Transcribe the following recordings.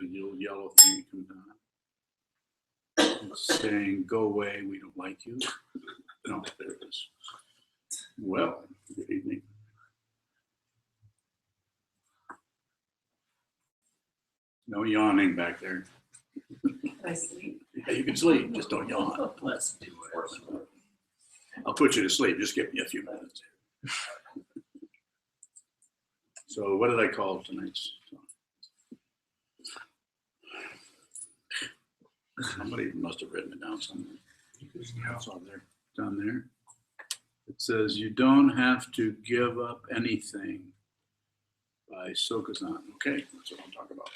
The little yellow thing comes on. It's saying, go away, we don't like you. No, there it is. Well, good evening. No yawning back there. Can I sleep? Yeah, you can sleep, just don't yawn. Let's do it. I'll put you to sleep, just give me a few minutes. So what did I call tonight's? Somebody must have written it down somewhere. It's on there, down there. It says, you don't have to give up anything by Sokuzan. Okay, that's what I'm talking about.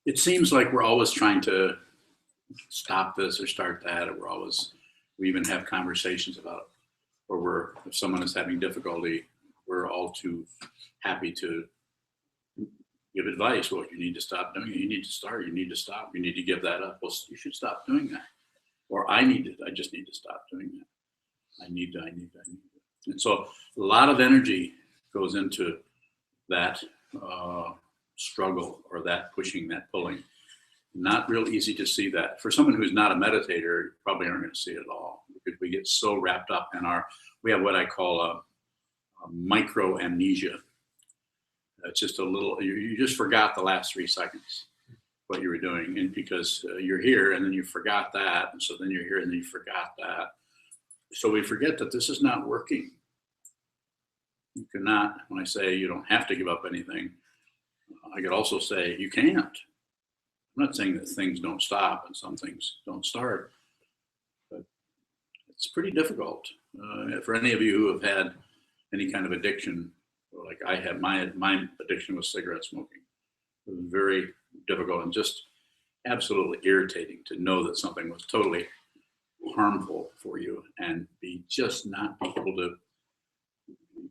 It seems like we're always trying to stop this or start that, or we even have conversations about it, or if someone is having difficulty, we're all too happy to give advice. Well, you need to stop doing it. You need to start. You need to stop. You need to give that up. Well, you should stop doing that. Or I just need to stop doing that. I need to. And so a lot of energy goes into that struggle, or that pushing, that pulling. Not real easy to see that. For someone who's not a meditator, you probably aren't going to see it at all, because we get so wrapped up in we have what I call a micro amnesia. It's just a little, you just forgot the last 3 seconds what you were doing, and because you're here and then you forgot that, and so then you're here and then you forgot that. So we forget that this is not working. You cannot, when I say you don't have to give up anything, I could also say you can't. I'm not saying that things don't stop and some things don't start, but it's pretty difficult. For any of you who have had any kind of addiction, like I had, my addiction was cigarette smoking. It was very difficult and just absolutely irritating to know that something was totally harmful for you and just not be able to,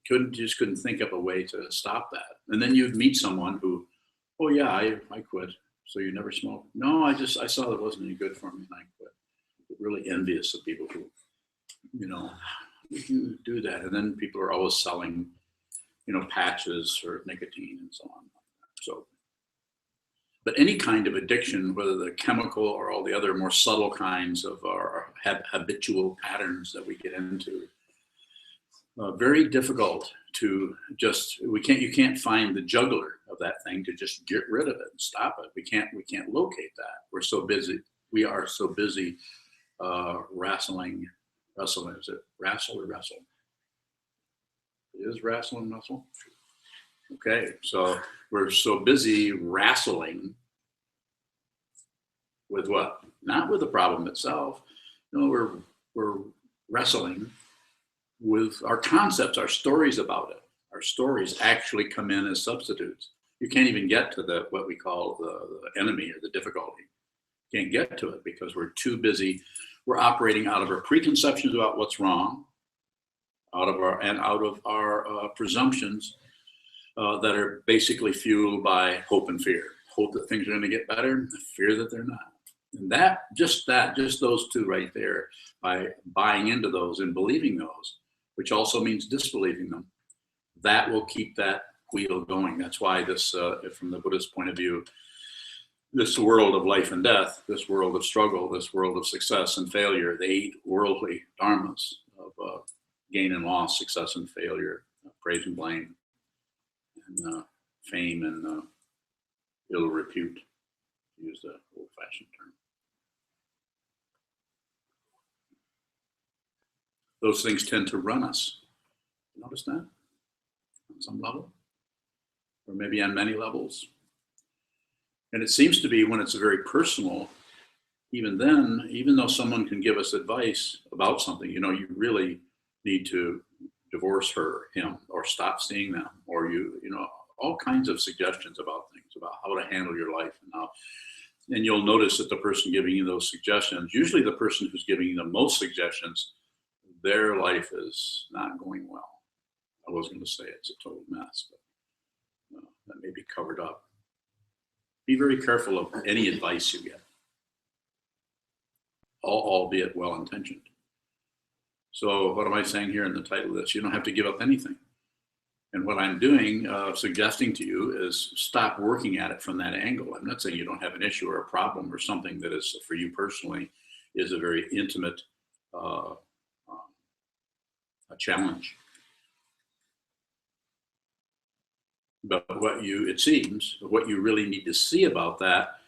couldn't think up a way to stop that. And then you'd meet someone who, oh yeah, I quit. So you never smoke? No, I saw that wasn't any good for me and I quit. Really envious of people who, how did you do that? And then people are always selling, patches for nicotine and so on. So, but any kind of addiction, whether the chemical or all the other more subtle kinds of our habitual patterns that we get into, very difficult to you can't find the juggler of that thing to just get rid of it and stop it. We can't locate that. We are so busy wrestling. Is it wrestle or wrestle? It is wrestle and wrestle. Okay, so we're so busy wrestling with what? Not with the problem itself. We're wrestling with our concepts, our stories about it. Our stories actually come in as substitutes. You can't even get to what we call the enemy or the difficulty. You can't get to it because we're too busy. We're operating out of our preconceptions about what's wrong, out of our presumptions that are basically fueled by hope and fear. Hope that things are going to get better, and fear that they're not. And just those two right there, by buying into those and believing those, which also means disbelieving them, that will keep that wheel going. That's why this, from the Buddhist point of view, this world of life and death, this world of struggle, this world of success and failure, the 8 worldly dharmas of gain and loss, success and failure, praise and blame, and fame and ill repute, to use the old-fashioned term. Those things tend to run us. Notice that? On some level? Or maybe on many levels. And it seems to be when it's very personal, even then, even though someone can give us advice about something, you really need to divorce her, him, or stop seeing them, or all kinds of suggestions about things, about how to handle your life and you'll notice that the person giving you those suggestions, usually the person who's giving you the most suggestions, their life is not going well. I was going to say it's a total mess, but that may be covered up. Be very careful of any advice you get. albeit well-intentioned. So what am I saying here in the title of this? You don't have to give up anything. And what I'm doing, suggesting to you, is stop working at it from that angle. I'm not saying you don't have an issue or a problem or something that is, for you personally, is a very intimate a challenge. But it seems, what you really need to see about that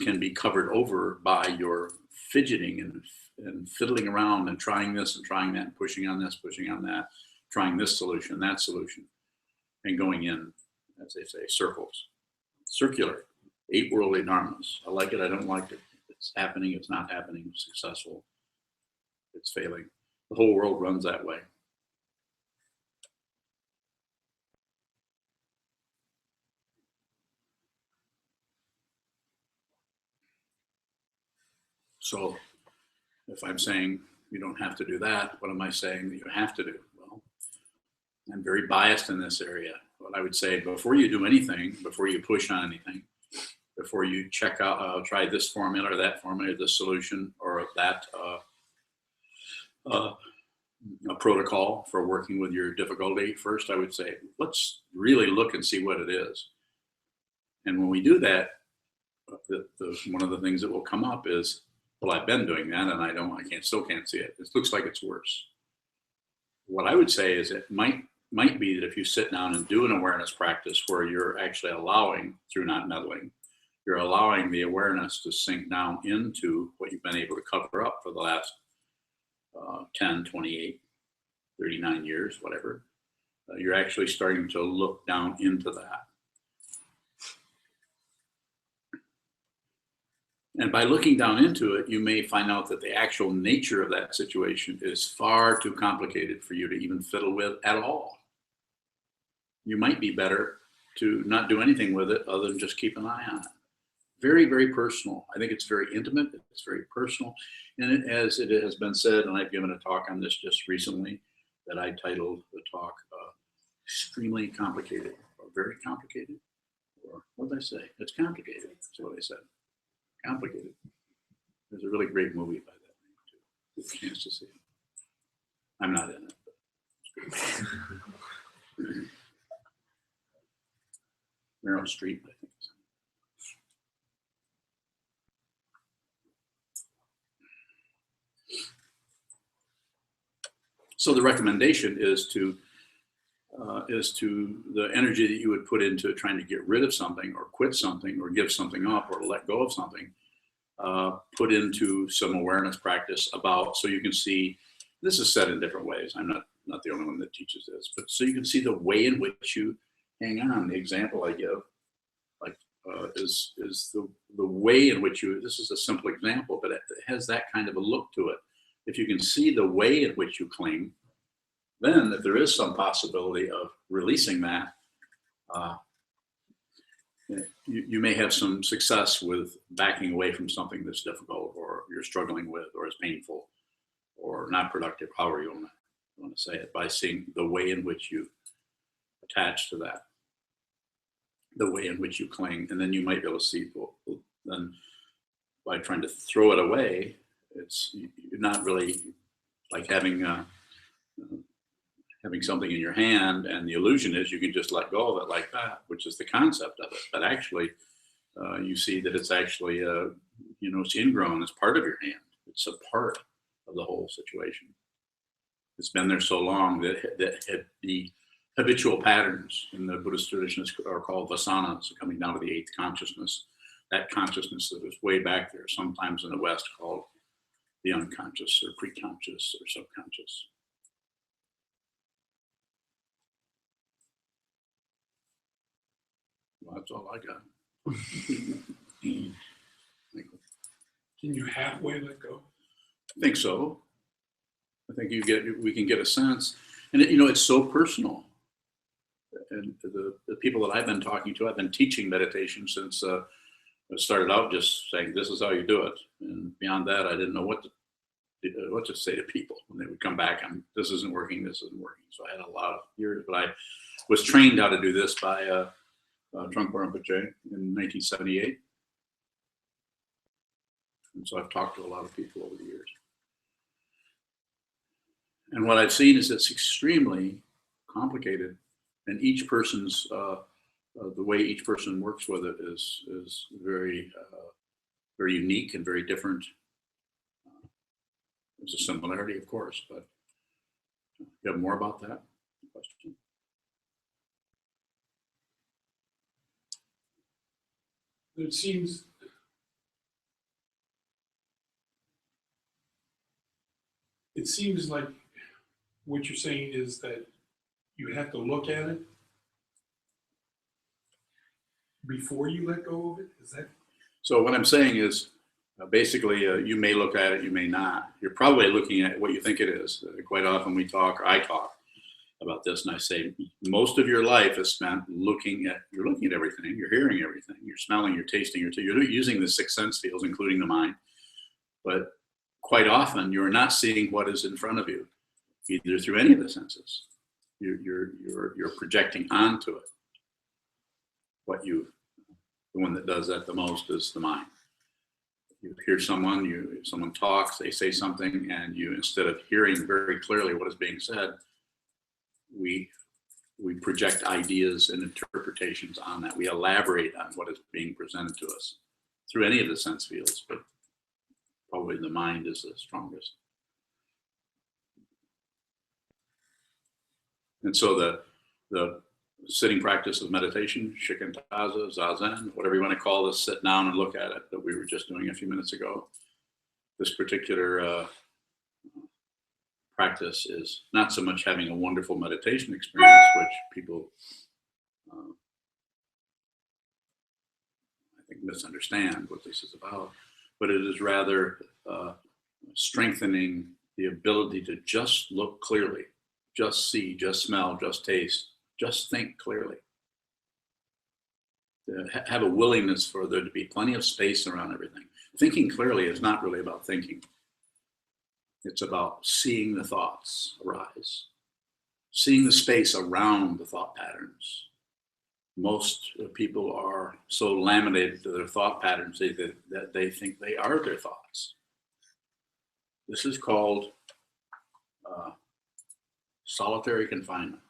can be covered over by your fidgeting and fiddling around and trying this and trying that and pushing on this, pushing on that, trying this solution, that solution, and going in, as they say, circles, circular, 8 worldly dharmas. I like it, I don't like it. It's happening, it's not happening, it's successful, it's failing. The whole world runs that way. So if I'm saying you don't have to do that, what am I saying that you have to do? Well, I'm very biased in this area. What I would say, before you do anything, before you push on anything, before you check out, try this formula or that formula, this solution or that a protocol for working with your difficulty, first I would say, let's really look and see what it is. And when we do that, one of the things that will come up is, well, I've been doing that and I still can't see it. It looks like it's worse. What I would say is it might be that if you sit down and do an awareness practice where you're actually allowing, through not meddling, you're allowing the awareness to sink down into what you've been able to cover up for the last 10, 28, 39 years, whatever. You're actually starting to look down into that. And by looking down into it, you may find out that the actual nature of that situation is far too complicated for you to even fiddle with at all. You might be better to not do anything with it other than just keep an eye on it. Very, very personal. I think it's very intimate. It's very personal. And as it has been said, and I've given a talk on this just recently that I titled the talk, Extremely Complicated, or Very Complicated, or what did I say? It's complicated. That's what I said. Complicated. There's a really great movie by that name too. If you have a chance to see it. I'm not in it, but it's great. Meryl Streep, I think. So the recommendation is to the energy that you would put into trying to get rid of something or quit something or give something up or let go of something, put into some awareness practice about, so you can see, this is said in different ways. I'm not the only one that teaches this, but so you can see the way in which you hang on. The example I give, like, is the way in which you, this is a simple example, but it has that kind of a look to it. If you can see the way in which you cling, then if there is some possibility of releasing that, you may have some success with backing away from something that's difficult or you're struggling with or is painful or not productive, however you want to say it, by seeing the way in which you attach to that, the way in which you cling. And then you might be able to see, well, then by trying to throw it away, you're not really like having something in your hand, and the illusion is you can just let go of it like that, which is the concept of it. But actually, you see that it's actually, it's ingrown. It's part of your hand. It's a part of the whole situation. It's been there so long that the habitual patterns in the Buddhist tradition are called vasanas, coming down to the 8th consciousness. That consciousness that was way back there, sometimes in the West called the unconscious or preconscious or subconscious. Well, that's all I got. Can you halfway let go? I think so. I think we can get a sense, and it's so personal. And the people that I've been talking to, I've been teaching meditation since I started out just saying this is how you do it, and beyond that, I didn't know what to say to people when they would come back and this isn't working, this isn't working. So I had a lot of years, but I was trained how to do this by Trungpa Rinpoche in 1978. And so I've talked to a lot of people over the years. And what I've seen is it's extremely complicated, and each person's the way each person works with it is very very unique and very different. There's a similarity, of course, but you have more about that question? It seems like what you're saying is that you have to look at it before you let go of it. Is that? So what I'm saying is, basically, you may look at it, you may not. You're probably looking at what you think it is. Quite often we talk, or I talk about this, and I say most of your life is spent looking at. You're looking at everything. You're hearing everything. You're smelling. You're tasting. You're using the six sense fields, including the mind. But quite often, you're not seeing what is in front of you, either through any of the senses. You're projecting onto it. The one that does that the most is the mind. You hear someone talks, they say something, and you, instead of hearing very clearly what is being said, we project ideas and interpretations on that. We elaborate on what is being presented to us through any of the sense fields, but probably the mind is the strongest. And so the sitting practice of meditation, shikantaza, zazen, whatever you want to call this, sit down and look at it, that we were just doing a few minutes ago. This particular practice is not so much having a wonderful meditation experience, which people, I think, misunderstand what this is about, but it is rather strengthening the ability to just look clearly, just see, just smell, just taste, just think clearly. To have a willingness for there to be plenty of space around everything. Thinking clearly is not really about thinking. It's about seeing the thoughts arise, seeing the space around the thought patterns. Most people are so laminated to their thought patterns that they think they are their thoughts. This is called solitary confinement.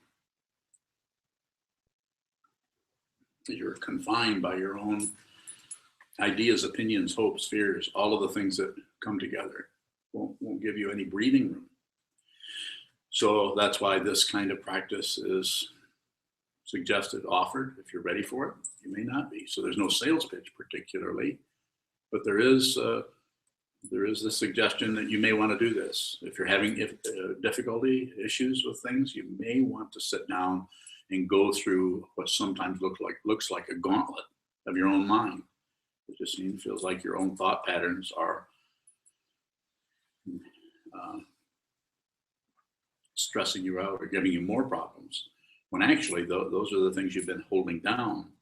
You're confined by your own ideas, opinions, hopes, fears, all of the things that come together. Won't give you any breathing room. So that's why this kind of practice is suggested, offered. If you're ready for it, you may not be. So there's no sales pitch particularly, but there is the suggestion that you may want to do this. If you're having difficulty, issues with things, you may want to sit down and go through what sometimes looks like a gauntlet of your own mind. It just feels like your own thought patterns are stressing you out or giving you more problems, when actually those are the things you've been holding down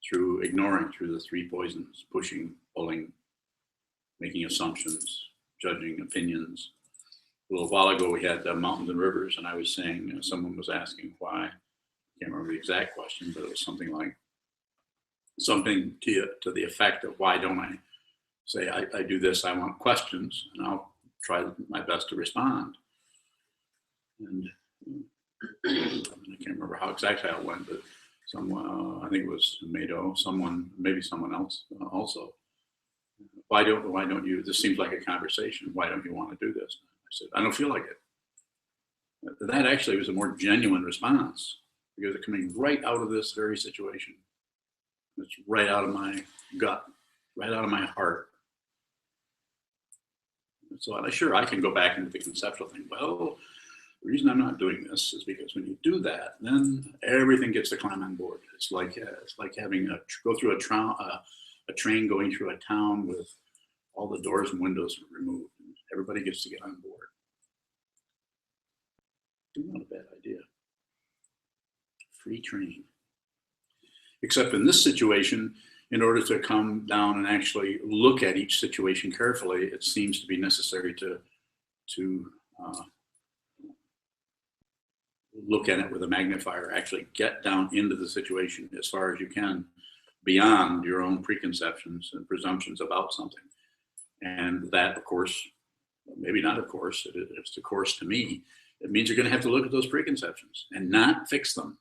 through ignoring, through the three poisons: pushing, pulling, making assumptions, judging, opinions. A little while ago we had mountains and rivers, and I was saying, someone was asking why. I can't remember the exact question, but it was something to the effect of, why don't I say, I do this, I want questions, and I'll try my best to respond. And I can't remember how exactly it went, but someone, I think it was Mado, maybe someone else also. Why don't you, this seems like a conversation, why don't you want to do this? I said, I don't feel like it. That actually was a more genuine response, because it's coming right out of this very situation. It's right out of my gut, right out of my heart. So sure, I can go back into the conceptual thing. Well, the reason I'm not doing this is because when you do that, then everything gets to climb on board. It's like having go through a train going through a town with all the doors and windows removed. And everybody gets to get on board. Not a bad idea. Free train. Except in this situation, in order to come down and actually look at each situation carefully, it seems to be necessary to look at it with a magnifier, actually get down into the situation as far as you can, beyond your own preconceptions and presumptions about something. And that, of course, maybe not of course, it's a course to me. It means you're going to have to look at those preconceptions and not fix them.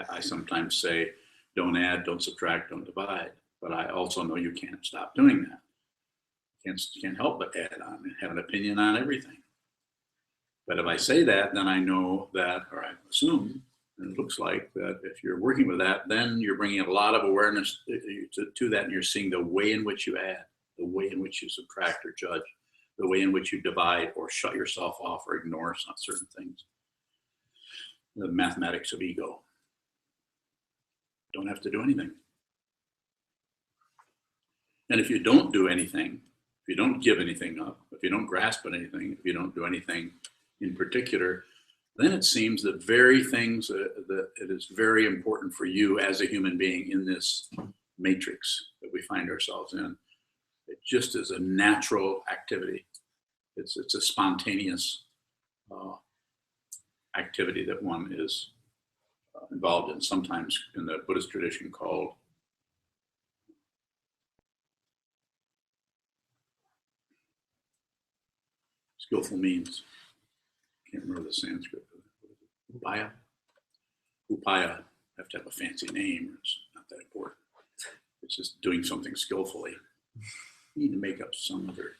I sometimes say, don't add, don't subtract, don't divide. But I also know you can't stop doing that. Can't help but add on and have an opinion on everything. But if I say that, then I know that, or I assume, and it looks like that if you're working with that, then you're bringing a lot of awareness to that, and you're seeing the way in which you add, the way in which you subtract or judge, the way in which you divide or shut yourself off or ignore certain things. The mathematics of ego. Don't have to do anything. And if you don't do anything, if you don't give anything up, if you don't grasp at anything, if you don't do anything in particular, then it seems that very things that it is very important for you as a human being in this matrix that we find ourselves in. It just is a natural activity. It's a spontaneous activity that one is involved in, sometimes in the Buddhist tradition called skillful means. I can't remember the Sanskrit. Upaya. Upaya. Have to have a fancy name. It's not that important. It's just doing something skillfully. You need to make up some other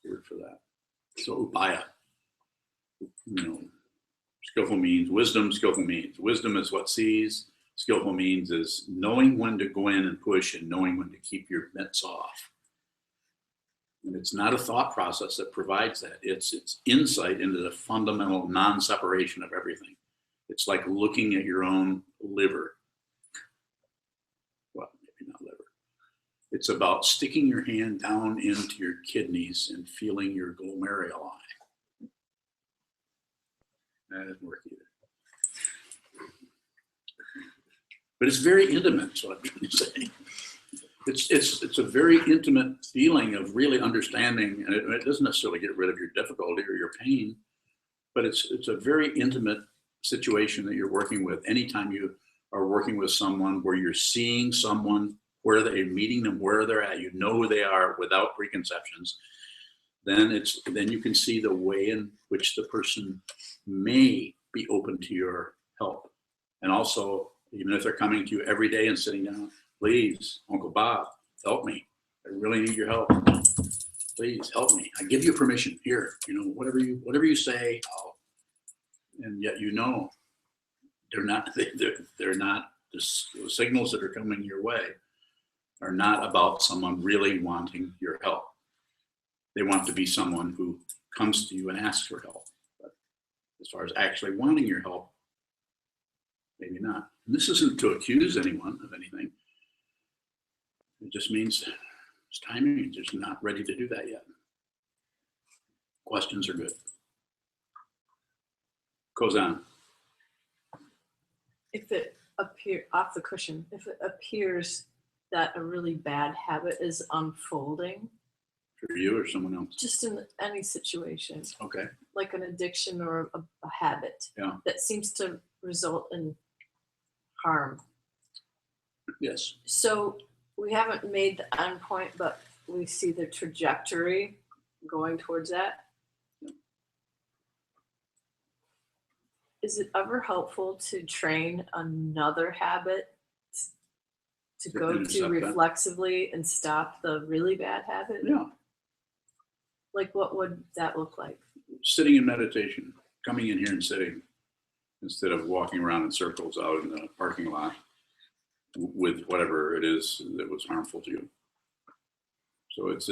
word for that. So upaya. You know, skillful means wisdom. Skillful means wisdom is what sees. Skillful means is knowing when to go in and push and knowing when to keep your mitts off. And it's not a thought process that provides that. It's insight into the fundamental non-separation of everything. It's like looking at your own liver. Well, maybe not liver. It's about sticking your hand down into your kidneys and feeling your glomeruli. That doesn't work either. But it's very intimate, so I mean to say. It's a very intimate feeling of really understanding, and it doesn't necessarily get rid of your difficulty or your pain, but it's a very intimate situation that you're working with. Anytime you are working with someone where you're seeing someone, where they're meeting them, where they're at, you know who they are without preconceptions, then you can see the way in which the person may be open to your help. And also, even if they're coming to you every day and sitting down, please, Uncle Bob, help me. I really need your help. Please help me. I give you permission here. You know, whatever you say, and yet you know they're not the signals that are coming your way are not about someone really wanting your help. They want to be someone who comes to you and asks for help. But as far as actually wanting your help, maybe not. And this isn't to accuse anyone of anything. It just means it's timing. You're just not ready to do that yet. Questions are good. Goes on. If it appears off the cushion, if it appears that a really bad habit is unfolding, For you or someone else? just in any situation, Okay. like an addiction or a habit that seems to result in harm. Yes. So we haven't made the end point, but we see the trajectory going towards that. Is it ever helpful to train another habit to go to intercept that? reflexively and stop the really bad habit? Yeah. Like, what would that look like? Sitting in meditation, coming in here and sitting instead of walking around in circles out in the parking lot with whatever it is that was harmful to you. So it's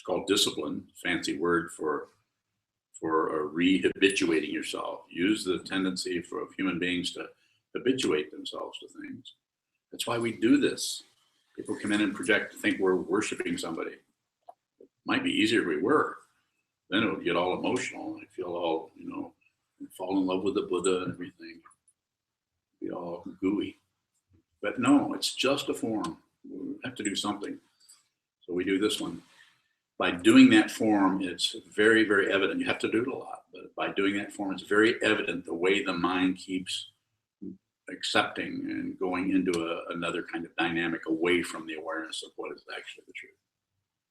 called discipline, fancy word for rehabituating yourself. Use the tendency of human beings to habituate themselves to things. That's why we do this. People come in and project to think we're worshiping somebody. It might be easier if we were. Then it would get all emotional. I feel all, fall in love with the Buddha and everything. Be all gooey. But no, it's just a form. We have to do something. So we do this one. By doing that form, it's very, very evident. You have to do it a lot, but by doing that form, it's very evident the way the mind keeps accepting and going into another kind of dynamic away from the awareness of what is actually the truth.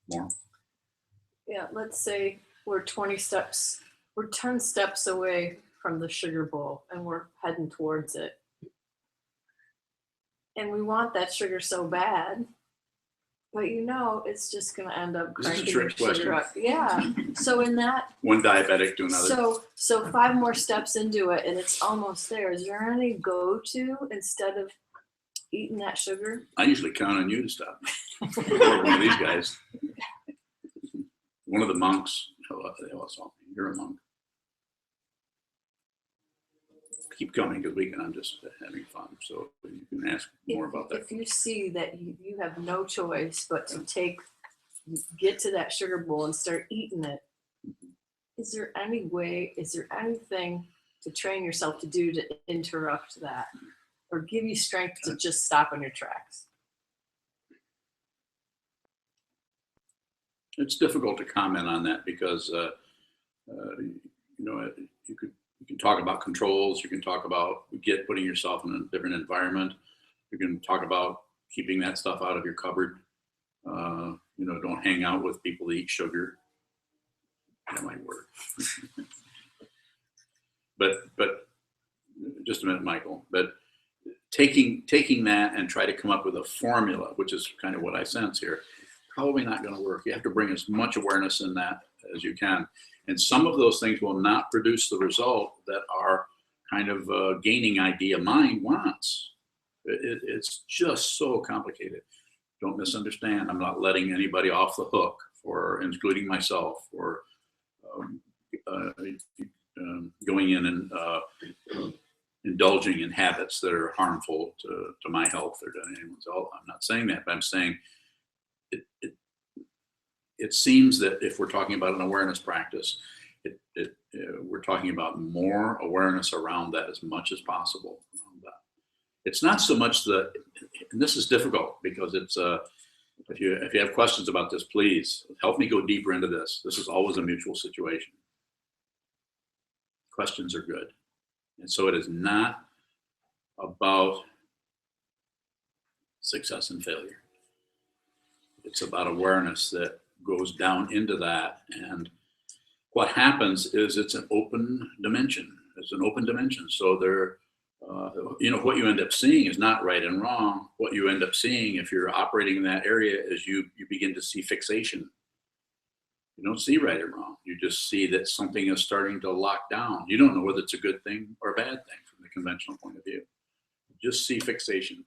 More? Yeah, let's say we're 10 steps away from the sugar bowl and we're heading towards it. And we want that sugar so bad, but it's just going to end up This is a cranking trick your sugar up. Yeah. So in that, One diabetic to another. so 5 more steps into it and it's almost there. Is there any go-to instead of eating that sugar? I usually count on you to stop. One of these guys. One of the monks, they all saw me. You're a monk. Keep coming because I'm just having fun. So you can ask more about that. If you see that you have no choice but to get to that sugar bowl and start eating it, is there anything to train yourself to do to interrupt that or give you strength to just stop in your tracks? It's difficult to comment on that because, you can talk about controls. You can talk about putting yourself in a different environment. You can talk about keeping that stuff out of your cupboard. Don't hang out with people that eat sugar. That might work. but just a minute, Michael. But taking that and try to come up with a formula, which is kind of what I sense here, probably not going to work. You have to bring as much awareness in that as you can. And some of those things will not produce the result that our kind of gaining idea mind wants. It's just so complicated. Don't misunderstand. I'm not letting anybody off the hook, including myself, for going in and indulging in habits that are harmful to my health or to anyone's health. I'm not saying that, but I'm saying it seems that if we're talking about an awareness practice, we're talking about more awareness around that as much as possible. It's not so much and this is difficult because it's if you have questions about this, please help me go deeper into this. This is always a mutual situation. Questions are good. And so it is not about success and failure. It's about awareness that goes down into that. And what happens is it's an open dimension. It's an open dimension. So what you end up seeing is not right and wrong. What you end up seeing if you're operating in that area is you begin to see fixation. You don't see right and wrong. You just see that something is starting to lock down. You don't know whether it's a good thing or a bad thing from the conventional point of view. You just see fixation.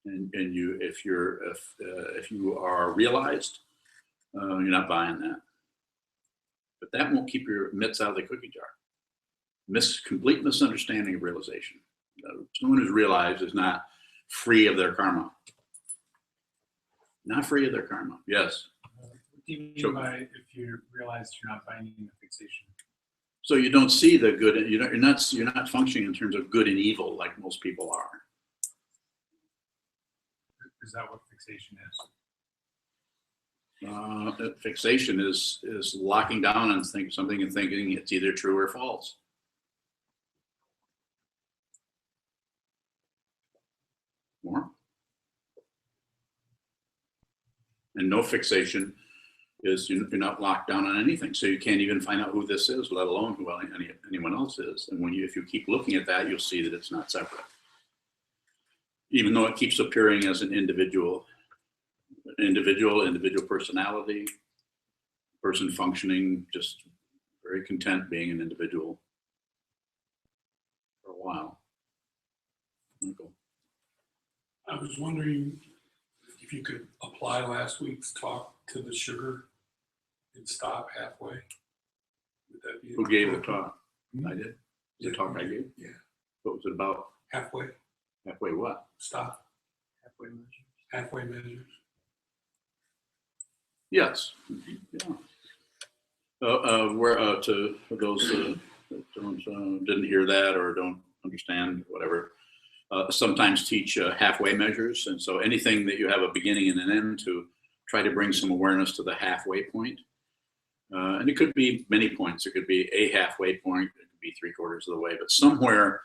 And if you are realized, you're not buying that. But that won't keep your mitts out of the cookie jar. Complete misunderstanding of realization. Someone who's realized is not free of their karma. Not free of their karma. Yes. What do you mean by if you realize you're not finding the fixation? So you don't see the good. You're not functioning in terms of good and evil like most people are. Is that what fixation is? Fixation is locking down on something and thinking it's either true or false. More? And no fixation is you're not locked down on anything, so you can't even find out who this is, let alone who anyone else is. And if you keep looking at that, you'll see that it's not separate, even though it keeps appearing as an individual personality, person functioning just very content being an individual for a while. Michael. I was wondering if you could apply last week's talk to the sugar and stop halfway. Would that be? Who gave the talk? Hmm? I did. The talk I gave? Yeah. What was it about? Halfway. Halfway what? Stop. Halfway measure. Halfway measures. Yes. Yeah. For those that didn't hear that or don't understand, whatever, sometimes teach halfway measures. And so anything that you have a beginning and an end to, try to bring some awareness to the halfway point. And it could be many points. It could be a halfway point. It could be 3/4 of the way, but somewhere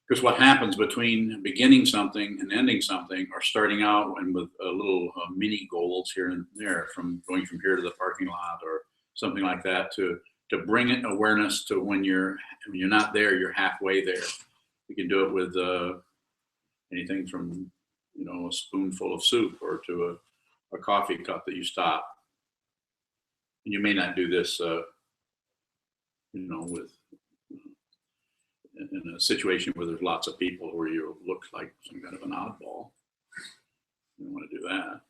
Because what happens between beginning something and ending something, or starting out and with a little mini goals here and there, from going from here to the parking lot or something like that, to bring it awareness to when you're not there, you're halfway there. You can do it with anything from a spoonful of soup or to a coffee cup that you stop. And you may not do this, with in a situation where there's lots of people where you look like some kind of an oddball. You don't want to do that.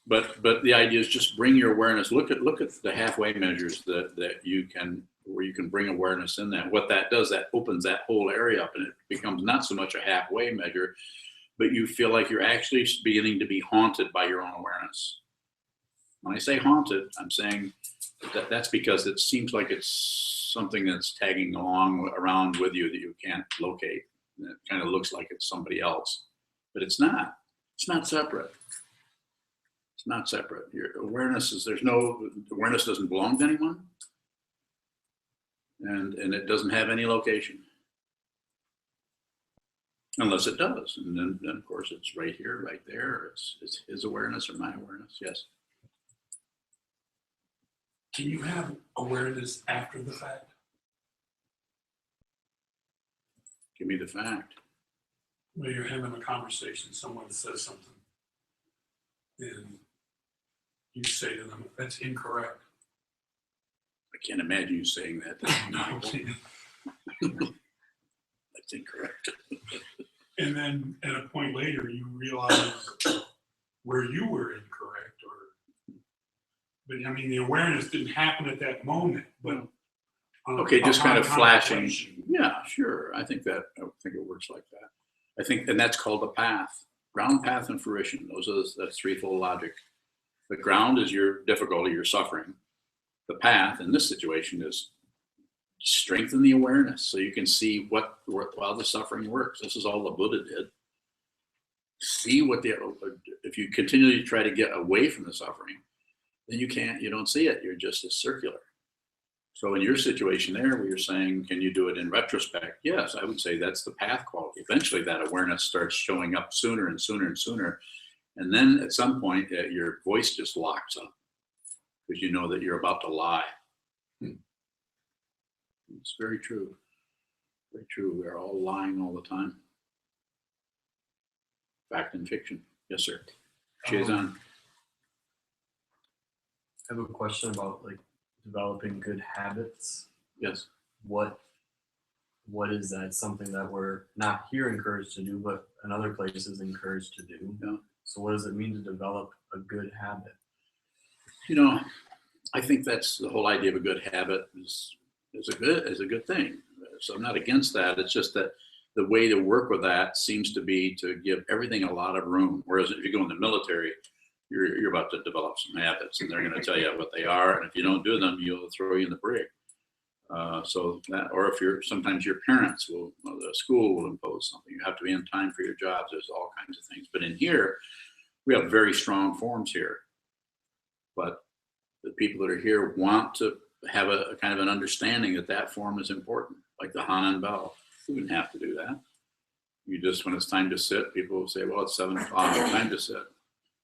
But the idea is just bring your awareness. Look at the halfway measures that you can, where you can bring awareness in that. What that does, that opens that whole area up, and it becomes not so much a halfway measure, but you feel like you're actually beginning to be haunted by your own awareness. When I say haunted, I'm saying that's because it seems like it's something that's tagging along around with you that you can't locate. And it kind of looks like it's somebody else, but it's not. It's not separate. It's not separate. Your awareness awareness doesn't belong to anyone, and it doesn't have any location, unless it does. And then of course it's right here, right there. It's his awareness or my awareness. Yes. Can you have awareness after the fact? Give me the fact. When you're having a conversation, someone says something, and you say to them, "That's incorrect." I can't imagine you saying that. That's incorrect. And then at a point later, you realize where you were incorrect, but I mean, the awareness didn't happen at that moment, but Okay, just kind of flashing. contemplation. Yeah, sure. I think it works like that. I think, and that's called the path, ground, path, and fruition. That's threefold logic. The ground is your difficulty, your suffering. The path in this situation is strengthen the awareness so you can see how the suffering works. This is all the Buddha did. See if you continually try to get away from the suffering, then you don't see it. You're just as circular. So in your situation there, where you're saying, can you do it in retrospect? Yes, I would say that's the path quality. Eventually that awareness starts showing up sooner and sooner and sooner. And then at some point, your voice just locks up because you know that you're about to lie. It's very true. Very true. We're all lying all the time. Fact and fiction. Yes, sir. Sokuzan. I have a question about developing good habits. Yes. What is that? Something that we're not here encouraged to do, but in other places encouraged to do. Yeah. So what does it mean to develop a good habit? I think that's the whole idea of a good habit is a good thing. So I'm not against that. It's just that the way to work with that seems to be to give everything a lot of room. Whereas if you go in the military, you're about to develop some habits, and they're going to tell you what they are, and if you don't do them, you'll throw you in the brig. So that, or if sometimes your parents will, or the school will impose something. You have to be in time for your jobs. There's all kinds of things. But in here, we have very strong forms here. But the people that are here want to have a kind of an understanding that form is important, like the Han and Bell. You wouldn't have to do that. You just, when it's time to sit, people will say, well, it's 7 o'clock, it's time to sit.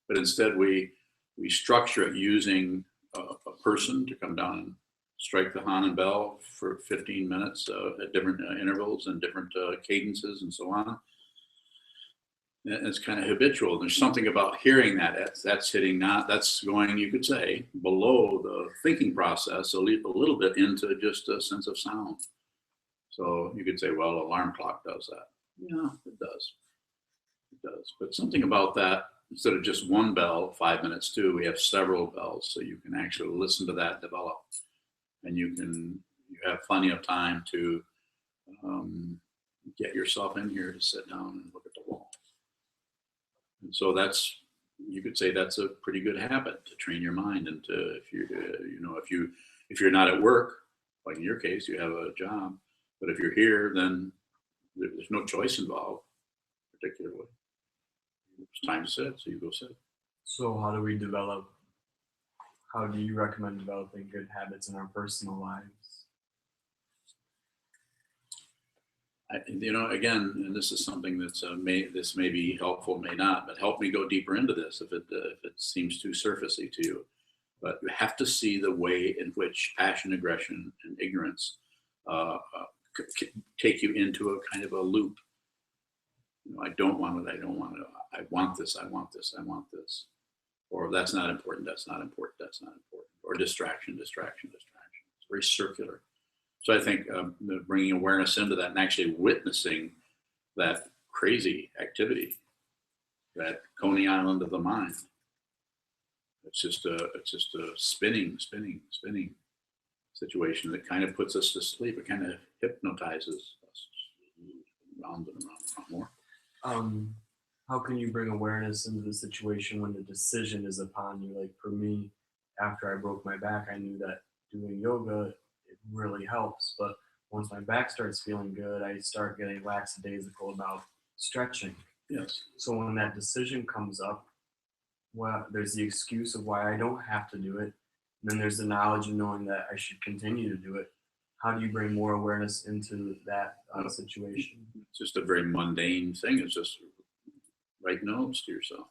But instead we structure it using a person to come down and strike the Han and Bell for 15 minutes at different intervals and different cadences and so on. And it's kind of habitual. There's something about hearing that's hitting, that's going, you could say, below the thinking process, a little bit into just a sense of sound. So you could say, well, alarm clock does that. Yeah, it does. It does. But something about that, instead of just one bell, 5 minutes too, we have several bells, so you can actually listen to that develop, and you have plenty of time to get yourself in here to sit down and look at the wall. And so you could say that's a pretty good habit to train your mind into. If you're not at work, like in your case, you have a job, but if you're here, then there's no choice involved, particularly. It's time to sit, so you go sit. So how do you recommend developing good habits in our personal lives? Again, and this is something that's this may be helpful, may not, but help me go deeper into this if it seems too surfacey to you. But you have to see the way in which passion, aggression, and ignorance take you into a kind of a loop. I don't want it. I don't want it. I want this. I want this. I want this. Or that's not important. That's not important. That's not important. Or distraction, distraction, distraction. It's very circular. So I think bringing awareness into that and actually witnessing that crazy activity, that Coney Island of the mind. It's just a spinning situation that kind of puts us to sleep. It kind of hypnotizes us round and around and more. How can you bring awareness into the situation when the decision is upon you? Like for me, after I broke my back, I knew that doing yoga, it really helps. But once my back starts feeling good, I start getting lackadaisical about stretching. Yes. So when that decision comes up, well, there's the excuse of why I don't have to do it. And then there's the knowledge of knowing that I should continue to do it. How do you bring more awareness into that situation? It's just a very mundane thing. It's just write notes to yourself.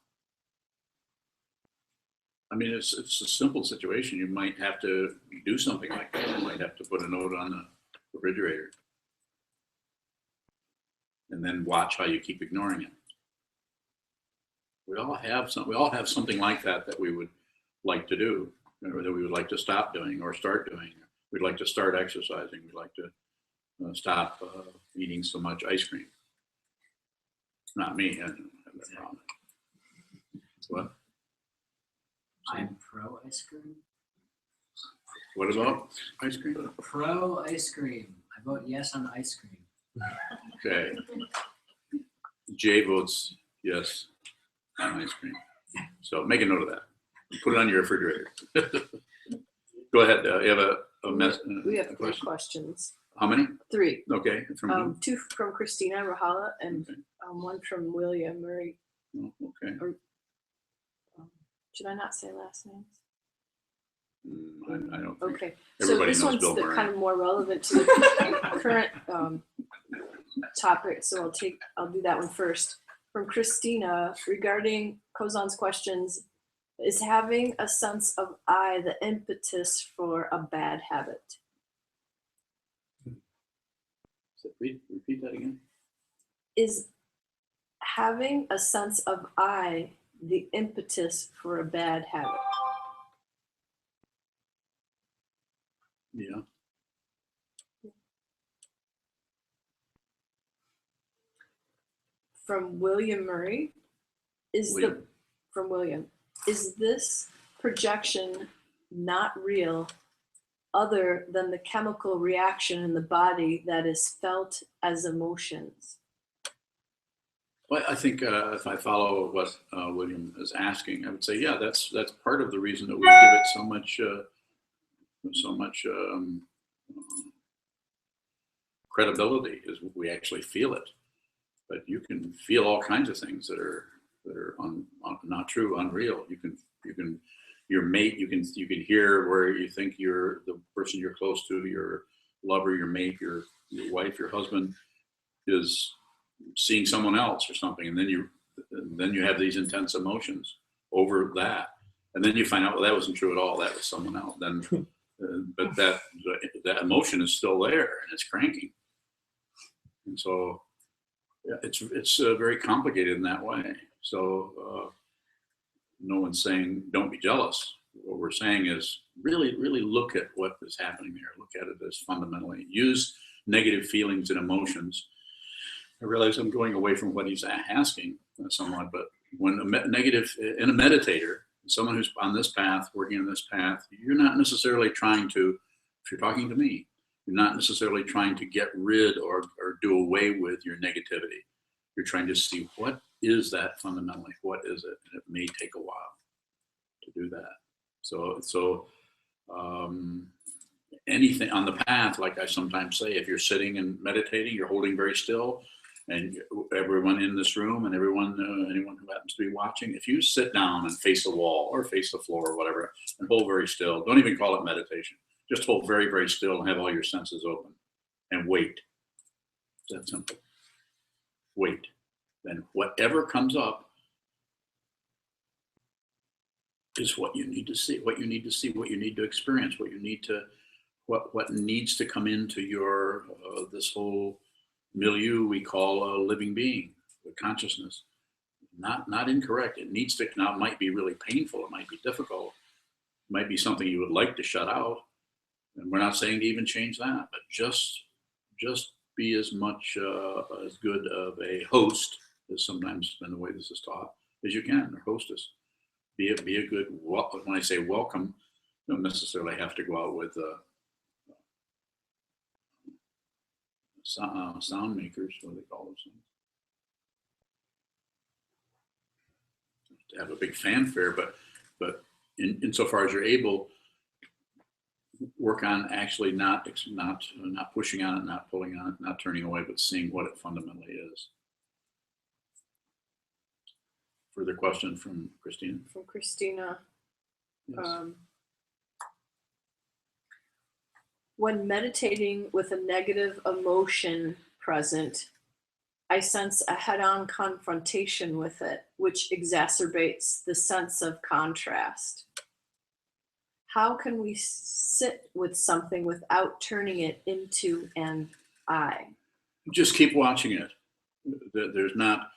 I mean, it's a simple situation. You might have to do something like that. You might have to put a note on the refrigerator and then watch how you keep ignoring it. We all have something like that we would like to do, or that we would like to stop doing or start doing. We'd like to start exercising. We'd like to stop eating so much ice cream. Not me. I don't have that problem. What? I'm pro ice cream. What about ice cream? Pro ice cream. I vote yes on ice cream. Okay. Jay votes yes on ice cream. So make a note of that. Put it on your refrigerator. Go ahead. You have a We have a 3 questions. How many? 3. Okay. From who? 2 from Christina Rahala and Okay. 1 from William Murray. Oh, okay. Should I not say last names? I don't think. Okay. Everybody so this knows one's Bill Murray. kind of more relevant to the current topic. So I'll do that one first. From Christina, regarding Kozan's questions, is having a sense of I the impetus for a bad habit? Repeat that again. Is having a sense of I the impetus for a bad habit? Yeah. From William Murray, from William, is this projection not real other than the chemical reaction in the body that is felt as emotions? Well, I think if I follow what William is asking, I would say, yeah, that's part of the reason that we give it so much credibility is we actually feel it. But you can feel all kinds of things that are not true, unreal. You can your mate. You can hear where you think you're the person you're close to, your lover, your mate, your wife, your husband is seeing someone else or something, and then you have these intense emotions over that, and then you find out, well, that wasn't true at all. That was someone else. Then, but that emotion is still there and it's cranking, and so. Yeah, it's very complicated in that way. So no one's saying don't be jealous. What we're saying is really look at what is happening there. Look at it as fundamentally. Use negative feelings and emotions. I realize I'm going away from what he's asking somewhat, but when in a meditator, someone who's on this path, working on this path, you're not necessarily trying to, if you're talking to me, you're not necessarily trying to get rid or do away with your negativity. You're trying to see what is that fundamentally, what is it? And it may take a while to do that. So anything on the path, like I sometimes say, if you're sitting and meditating, you're holding very still, and everyone in this room and anyone who happens to be watching, if you sit down and face a wall or face the floor or whatever and hold very still, don't even call it meditation. Just hold very, very still and have all your senses open and wait. It's that simple. Wait. Then whatever comes up is what you need to see, what you need to see, what you need to experience, what you need to, what needs to come into your, this whole milieu we call a living being, the consciousness. Not incorrect. It needs to, now it might be really painful. It might be difficult. It might be something you would like to shut out. And we're not saying to even change that, but just be as much as good of a host, as sometimes been the way this is taught, as you can, or hostess. Be a good, when I say welcome, you don't necessarily have to go out with sound makers, what do they call those things? To have a big fanfare, but insofar as you're able, work on actually not pushing on it, not pulling on it, not turning away, but seeing what it fundamentally is. Further question from Christina? From Christina. Yes. When meditating with a negative emotion present, I sense a head-on confrontation with it, which exacerbates the sense of contrast. How can we sit with something without turning it into an I? Just keep watching it. There's not,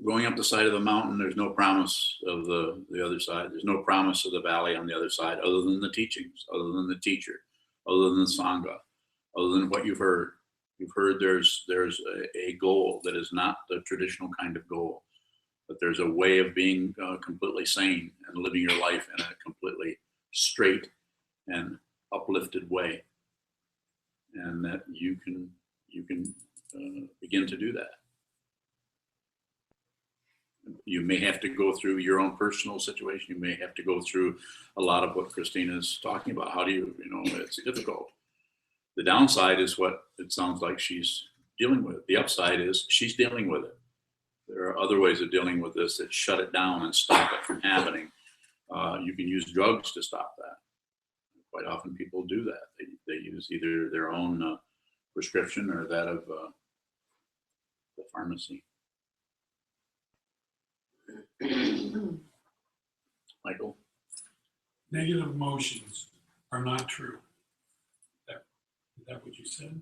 going up the side of the mountain, there's no promise of the other side. There's no promise of the valley on the other side, other than the teachings, other than the teacher, other than the Sangha, other than what you've heard. You've heard there's a goal that is not the traditional kind of goal, but there's a way of being completely sane and living your life in a completely straight and uplifted way, and that you can begin to do that. You may have to go through your own personal situation. You may have to go through a lot of what Christina's talking about. How do you it's difficult. The downside is what it sounds like she's dealing with. The upside is she's dealing with it. There are other ways of dealing with this that shut it down and stop it from happening. You can use drugs to stop that. Quite often people do that. They use either their own prescription or that of the pharmacy. Michael? Negative emotions are not true. Is that what you said?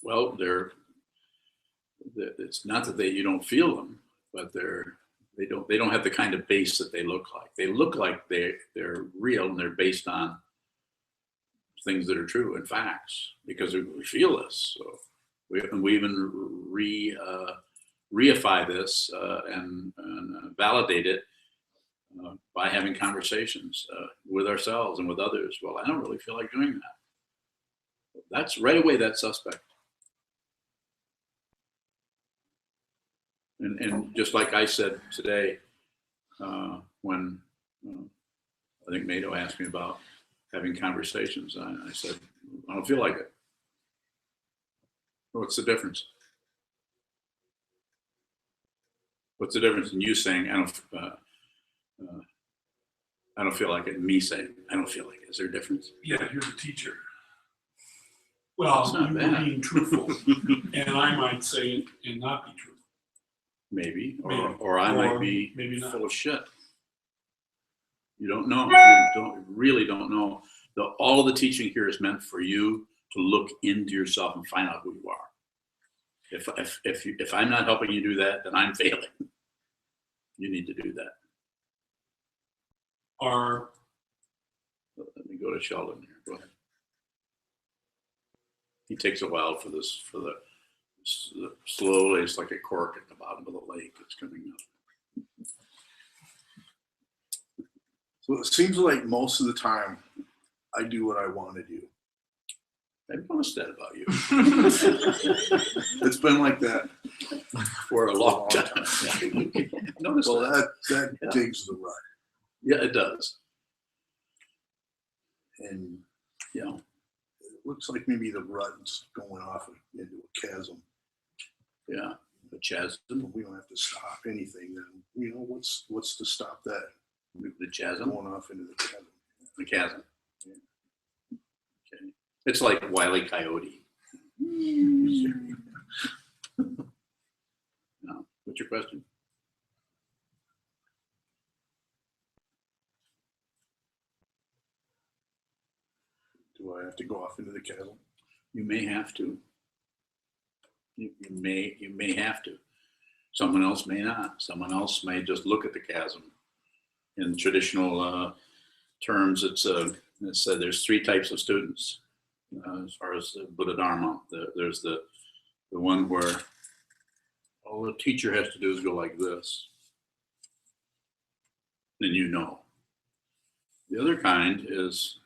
Well, it's not that you don't feel them, but they don't have the kind of base that they look like. They look like they're real, and they're based on things that are true and facts, because we feel this. So we even reify this and validate it by having conversations with ourselves and with others. Well, I don't really feel like doing that. That's right away, that's suspect. And just like I said today, when I think Mado asked me about having conversations, I said, I don't feel like it. What's the difference? What's the difference in you saying, I don't feel like it, and me saying, I don't feel like it? Is there a difference? Yeah, you're the teacher. Well, not you were bad. being truthful, and I might say it and not be truthful. Maybe, Maybe. or I Or might be maybe not. full of shit. You don't know. You really don't know. All of the teaching here is meant for you to look into yourself and find out who you are. If I'm not helping you do that, then I'm failing. You need to do that. Let me go to Sheldon here. Go ahead. He takes a while for the slowly, it's like a cork at the bottom of the lake. It's coming up. So it seems like most of the time I do what I want to do. I've noticed that about you It's been like that. for a long time. Notice Well, that. that Yeah. digs the rut. Yeah, it does. And Yeah. it looks like maybe the rut's going off into a chasm. Yeah. The chasm. But we don't have to stop anything then. What's to stop that? The chasm. Going off into the chasm. The chasm. Okay. It's like Wile E. Coyote. No. What's your question? Do I have to go off into the chasm? You may have to. You may have to. Someone else may not. Someone else may just look at the chasm. In traditional terms, it's said there's 3 types of students as far as the Buddha Dharma. There's the one where all the teacher has to do is go like this, then you know. The other kind is,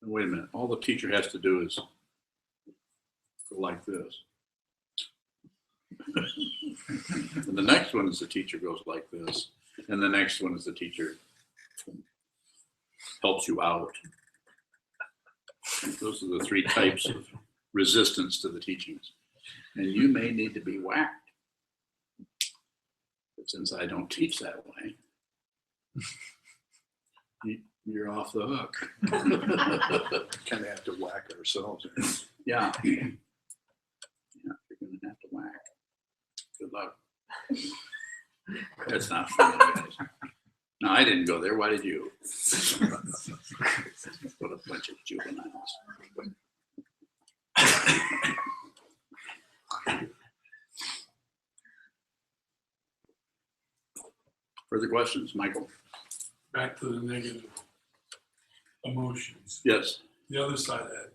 wait a minute, all the teacher has to do is go like this. And the next one is the teacher goes like this. And the next one is the teacher helps you out. And those are the 3 types of resistance to the teachings. And you may need to be whacked. But since I don't teach that way, you're off the hook. Kind of have to whack ourselves. Yeah. Yeah, you're going to have to whack. Good luck. That's not funny, guys. No, I didn't go there. Why did you? What a bunch of juveniles. Further questions, Michael? Back to the negative emotions. Yes. The other side of that,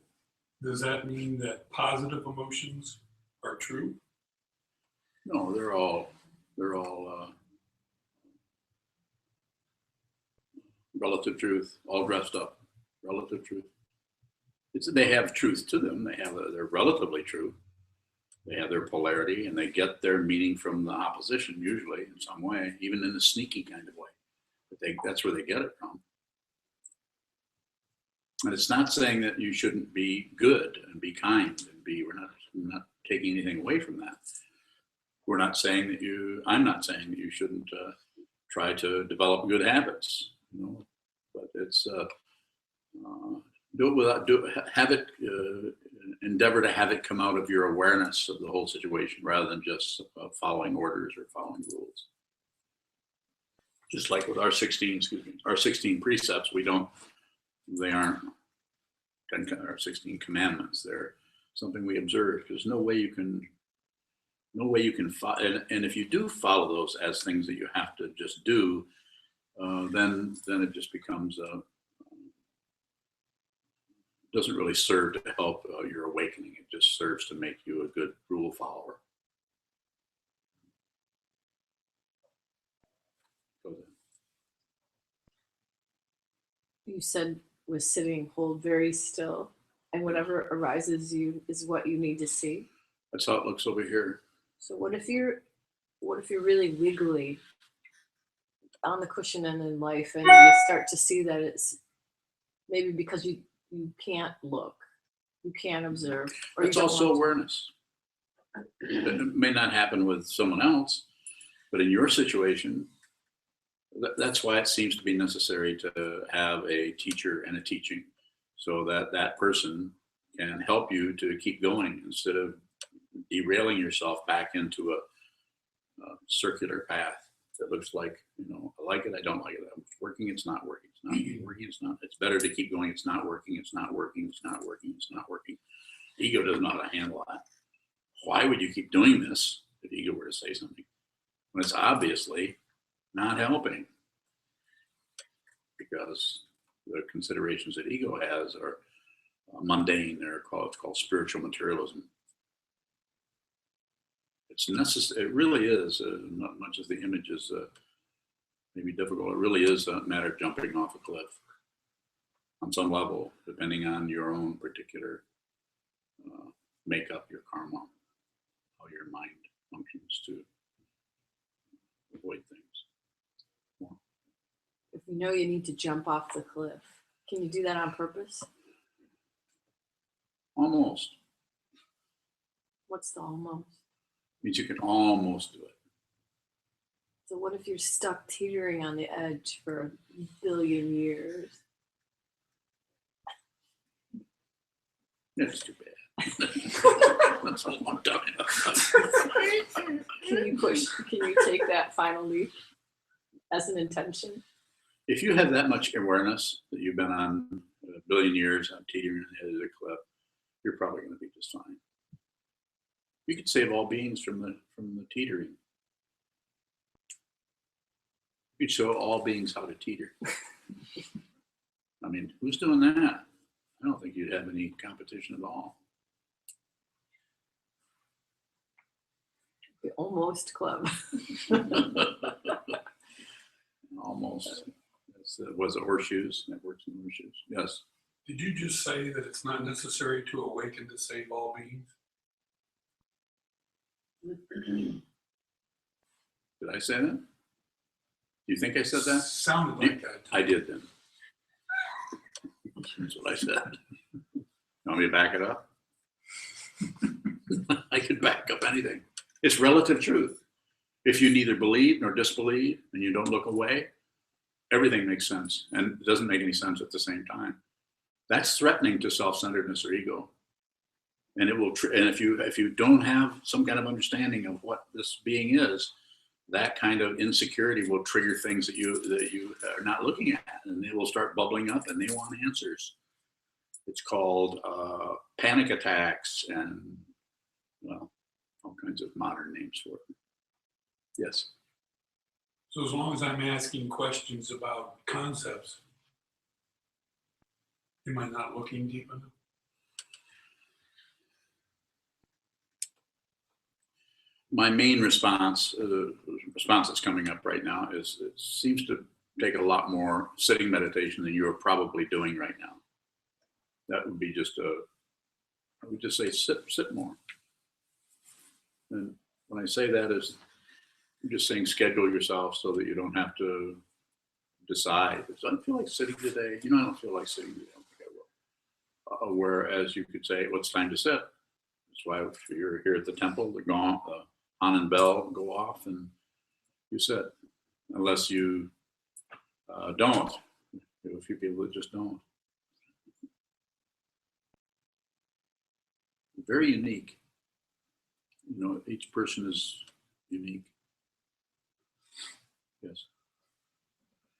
does that mean that positive emotions are true? No, they're all relative truth, all dressed up. Relative truth. They have truth to them. They're relatively true. They have their polarity, and they get their meaning from the opposition usually in some way, even in a sneaky kind of way. But that's where they get it from. And it's not saying that you shouldn't be good and be kind and we're not taking anything away from that. I'm not saying that you shouldn't try to develop good habits, but it's endeavor to have it come out of your awareness of the whole situation rather than just following orders or following rules. Just like with our 16 precepts, they aren't our 16 commandments. They're something we observe. There's no way you can follow, and if you do follow those as things that you have to just do, then it just becomes doesn't really serve to help your awakening. It just serves to make you a good rule follower. Go ahead. You said with sitting, hold very still, and whatever arises you is what you need to see. That's how it looks over here. So what if you're really wiggly on the cushion and in life, and you start to see that it's maybe because you can't look, you can't observe, or It's also awareness. It may not happen with someone else, but in your situation, that's why it seems to be necessary to have a teacher and a teaching, so that that person can help you to keep going instead of derailing yourself back into a circular path that looks like, I like it, I don't like it. It's working, it's not working. It's not working, it's not. It's better to keep going. It's not working, it's not working, it's not working, it's not working. Ego doesn't know how to handle that. Why would you keep doing this if ego were to say something when it's obviously not helping? Because the considerations that ego has are mundane. It's called spiritual materialism. It's necessary. It really is, not much as the image is maybe difficult. It really is a matter of jumping off a cliff on some level, depending on your own particular makeup, your karma, how your mind functions to avoid things. If you know you need to jump off the cliff, can you do that on purpose? Almost. What's the almost? Means you can almost do it. So what if you're stuck teetering on the edge for a billion years? It's too bad. That's a long time. Can you take that final leap as an intention? If you have that much awareness that you've been on a billion years on teetering on the edge of the cliff, you're probably going to be just fine. You could save all beings from the teetering. You could show all beings how to teeter. I mean, who's doing that? I don't think you'd have any competition at all. The almost club. Almost. Was it horseshoes? That works in horseshoes. Yes. Did you just say that it's not necessary to awaken to save all beings? Did I say that? Do you think I said that? Sounded like that. I did then. That's what I said. You want me to back it up? I could back up anything. It's relative truth. If you neither believe nor disbelieve and you don't look away, everything makes sense, and it doesn't make any sense at the same time. That's threatening to self-centeredness or ego. And it will. And if you don't have some kind of understanding of what this being is, that kind of insecurity will trigger things that you are not looking at, and they will start bubbling up, and they want answers. It's called panic attacks, and well, all kinds of modern names for it. Yes. So as long as I'm asking questions about concepts, am I not looking deep enough? My main response, the response that's coming up right now, is it seems to take a lot more sitting meditation than you are probably doing right now. That would be I would just say sit more. And when I say that, is I'm just saying schedule yourself so that you don't have to decide. If I don't feel like sitting today, I don't feel like sitting today. I don't think I will. Whereas you could say, well, it's time to sit. That's why if you're here at the temple, the gong, the Hanan bell go off and you sit. Unless you don't. There are a few people that just don't. Very unique. Each person is unique. Yes.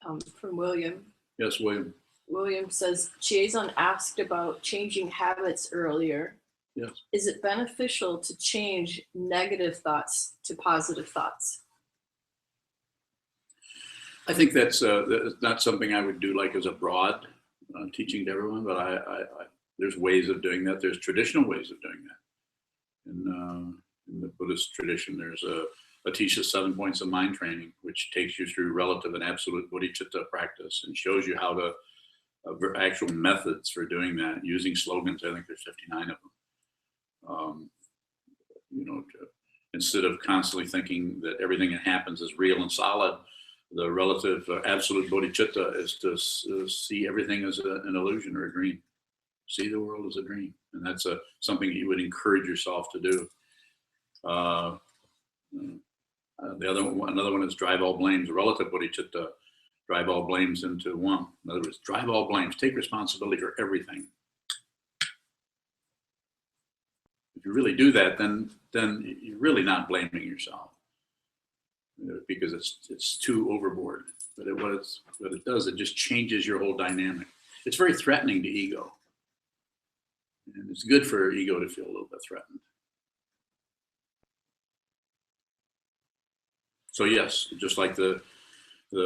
From William. Yes, William. William says, Jason asked about changing habits earlier. Yes. Is it beneficial to change negative thoughts to positive thoughts? I think that's not something I would do like as a broad teaching to everyone, but I there's ways of doing that. There's traditional ways of doing that. In the Buddhist tradition, there's a teaches 7 points of mind training, which takes you through relative and absolute bodhicitta practice and shows you how to actual methods for doing that using slogans. I think there's 59 of them. Instead of constantly thinking that everything that happens is real and solid, the relative absolute bodhicitta is to see everything as an illusion or a dream. See the world as a dream, and that's something that you would encourage yourself to do. Another one is drive all blames, relative bodhicitta, drive all blames into one. In other words, drive all blames, take responsibility for everything. If you really do that, then you're really not blaming yourself, because it's too overboard. But what it does, it just changes your whole dynamic. It's very threatening to ego, and it's good for ego to feel a little bit threatened. So yes, just like the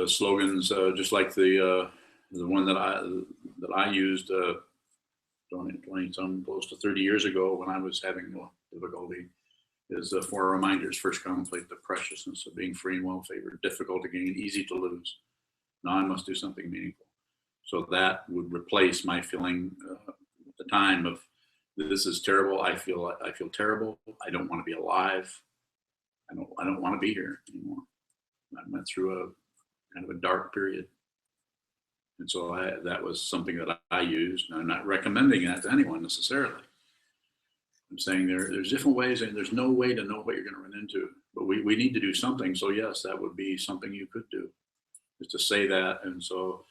slogans, just like the one that I used 20 close to 30 years ago when I was having difficulty, is 4 reminders. First, contemplate the preciousness of being free and well favored, difficult to gain, easy to lose. Now I must do something meaningful. So that would replace my feeling at the time of this is terrible. I feel terrible. I don't want to be alive. I don't want to be here anymore. I went through a kind of a dark period. And so that was something that I used. And I'm not recommending that to anyone necessarily. I'm saying there's different ways, and there's no way to know what you're going to run into. But we need to do something. So yes, that would be something you could do, is to say that. And so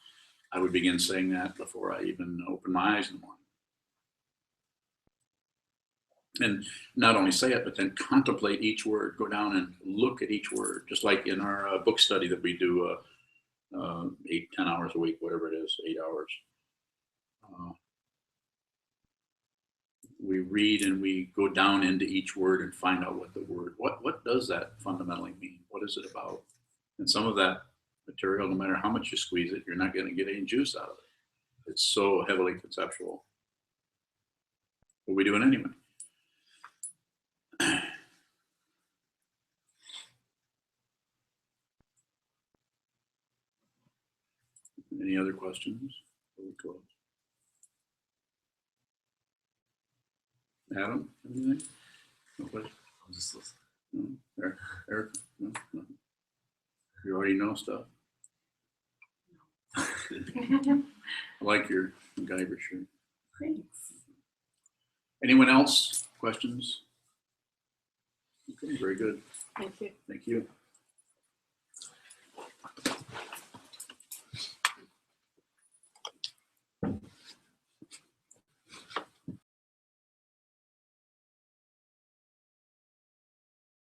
I would begin saying that before I even open my eyes in the morning. And not only say it, but then contemplate each word. Go down and look at each word, just like in our book study that we do 8, 10 hours a week, whatever it is, 8 hours. We read and we go down into each word and find out what the word, what does that fundamentally mean? What is it about? And some of that material, no matter how much you squeeze it, you're not going to get any juice out of it. It's so heavily conceptual. But we do it anyway. Any other questions? Before we close? Adam, anything? No question? I'm just listening. No? Eric? No? No? You already know stuff? I like your MacGyver shirt. Thanks. Anyone else? Questions? Okay, very good. Thank you. Thank you.